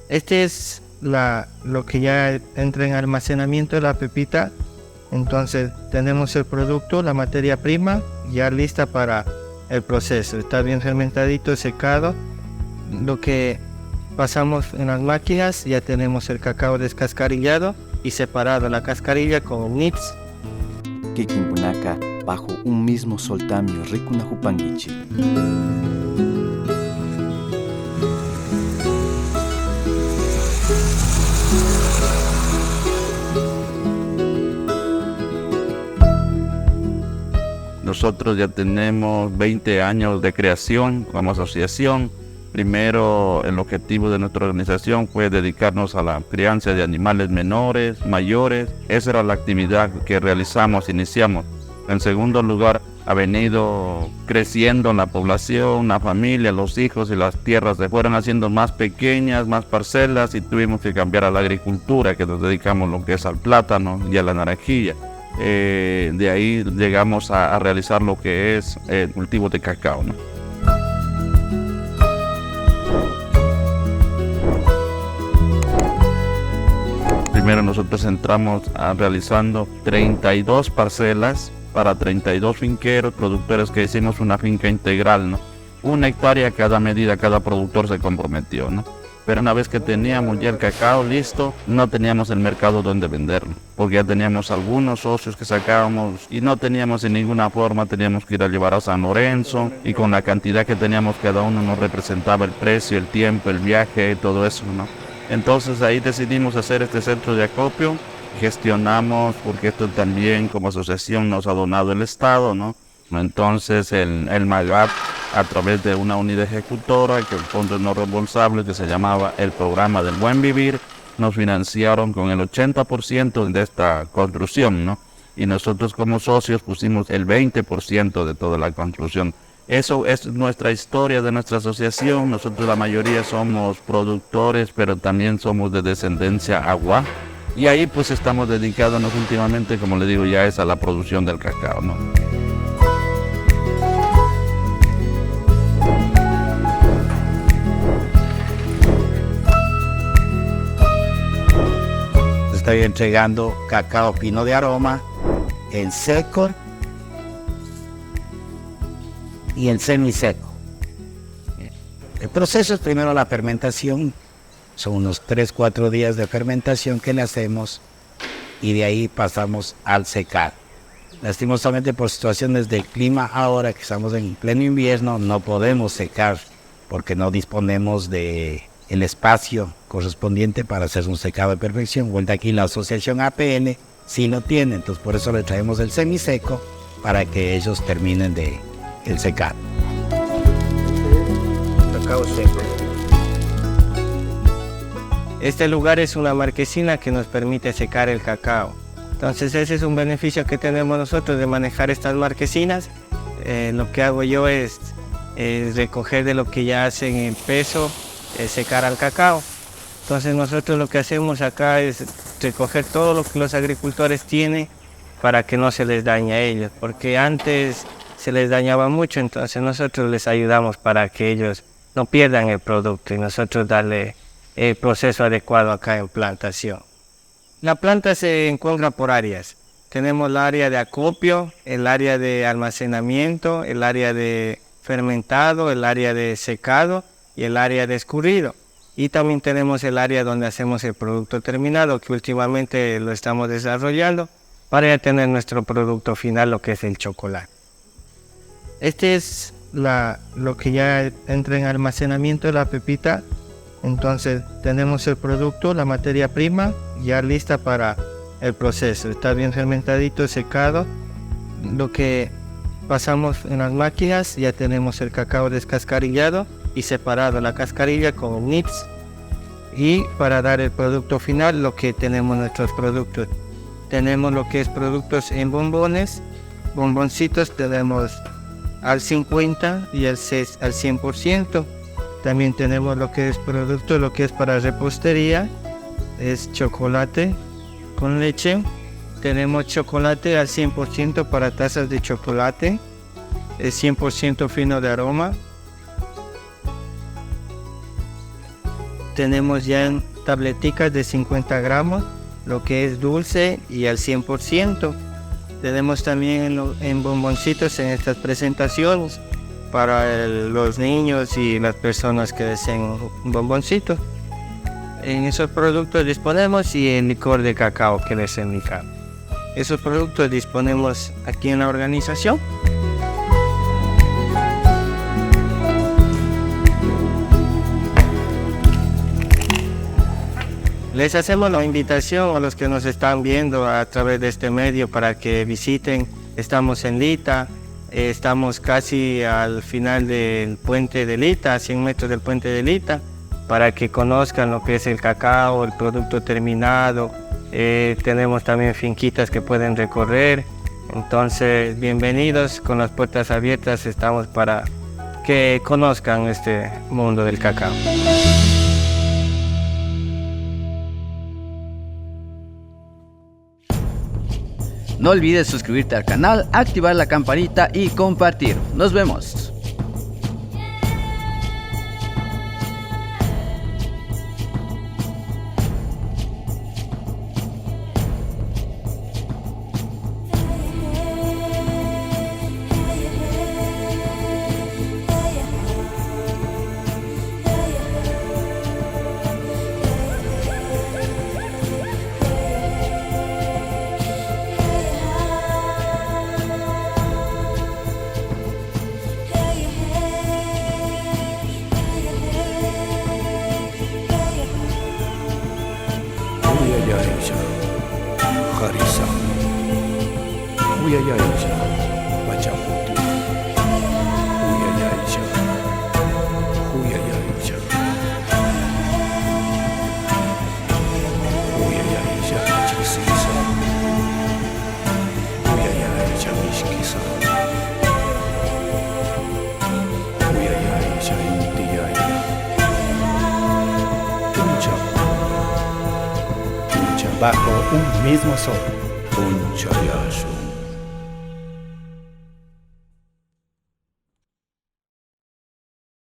Este es lo que ya entra en almacenamiento, la pepita. Entonces tenemos el producto, la materia prima, ya lista para el proceso. Está bien fermentadito, secado. Lo que pasamos en las máquinas, ya tenemos el cacao descascarillado y separado la cascarilla con nibs. Kikimpunaka, bajo un mismo soltamio Rikunahupangichi. Nosotros ya tenemos 20 años de creación como asociación. Primero, el objetivo de nuestra organización fue dedicarnos a la crianza de animales menores, mayores. Esa era la actividad que iniciamos. En segundo lugar, ha venido creciendo la población, la familia, los hijos y las tierras se fueron haciendo más pequeñas, más parcelas y tuvimos que cambiar a la agricultura, que nos dedicamos lo que es al plátano y a la naranjilla. De ahí llegamos a realizar lo que es el cultivo de cacao, ¿no? Primero nosotros entramos realizando 32 parcelas para 32 finqueros, productores, que hicimos una finca integral, ¿no? 1 hectárea cada medida, cada productor se comprometió, ¿no? Pero una vez que teníamos ya el cacao listo, no teníamos el mercado donde venderlo, porque ya teníamos algunos socios que sacábamos y no teníamos en ninguna forma, teníamos que ir a llevar a San Lorenzo y con la cantidad que teníamos cada uno nos representaba el precio, el tiempo, el viaje, todo eso, ¿no? Entonces ahí decidimos hacer este centro de acopio, gestionamos, porque esto también como asociación nos ha donado el Estado, ¿no? Entonces el MAGAP, a través de una unidad ejecutora, que el fondo no reembolsable, que se llamaba el Programa del Buen Vivir, nos financiaron con el 80% de esta construcción, ¿no? Y nosotros como socios pusimos el 20% de toda la construcción. Eso es nuestra historia de nuestra asociación. Nosotros la mayoría somos productores, pero también somos de descendencia agua. Y ahí pues estamos dedicándonos últimamente, como le digo, ya es a la producción del cacao, ¿no? Estoy entregando cacao fino de aroma en seco y en semiseco. El proceso es primero la fermentación, son unos 3-4 días de fermentación que le hacemos y de ahí pasamos al secar. Lastimosamente por situaciones del clima ahora que estamos en pleno invierno no podemos secar porque no disponemos de el espacio correspondiente para hacer un secado de perfección. Vuelta aquí la asociación APN sí lo tiene, entonces por eso le traemos el semiseco para que ellos terminen de el secado. Cacao seco. Este lugar es una marquesina que nos permite secar el cacao. Entonces ese es un beneficio que tenemos nosotros de manejar estas marquesinas. Lo que hago yo es recoger de lo que ya hacen en peso, secar al cacao. Entonces nosotros lo que hacemos acá es recoger todo lo que los agricultores tienen para que no se les dañe a ellos, porque antes se les dañaba mucho, entonces nosotros les ayudamos para que ellos no pierdan el producto y nosotros darle el proceso adecuado acá en plantación. La planta se encuentra por áreas. Tenemos el área de acopio, el área de almacenamiento, el área de fermentado, el área de secado y el área de escurrido. Y también tenemos el área donde hacemos el producto terminado, que últimamente lo estamos desarrollando para ya tener nuestro producto final, lo que es el chocolate. Este es lo que ya entra en almacenamiento, la pepita. Entonces tenemos el producto, la materia prima, ya lista para el proceso. Está bien fermentadito, secado. Lo que pasamos en las máquinas, ya tenemos el cacao descascarillado y separado la cascarilla con nibs. Y para dar el producto final, lo que tenemos nuestros productos. Tenemos lo que es productos en bombones, bomboncitos tenemos al 50 y al 100%. También tenemos lo que es producto, lo que es para repostería, es chocolate con leche. Tenemos chocolate al 100% para tazas de chocolate, es 100% fino de aroma. tenemos ya en tableticas de 50 gramos, lo que es dulce y al 100%. Tenemos también en bomboncitos en estas presentaciones para los niños y las personas que deseen un bomboncito. En esos productos disponemos y el licor de cacao que les he indicado. Esos productos disponemos aquí en la organización. Les hacemos la invitación a los que nos están viendo a través de este medio para que visiten. Estamos en Lita, estamos casi al final del puente de Lita, a 100 metros del puente de Lita, para que conozcan lo que es el cacao, el producto terminado. Tenemos también finquitas que pueden recorrer. Entonces, bienvenidos, con las puertas abiertas estamos para que conozcan este mundo del cacao. No olvides suscribirte al canal, activar la campanita y compartir. Nos vemos. Harisa, Uyayaisha, Machaputi, Uyayaisha, Uyayaisha, Uyayaisha, Chisisa, Uyayaisha, Mishkisa, Uyayaisha, Intiyaya, Tuncha, bajo un mismo sol. Tuncha Yashu.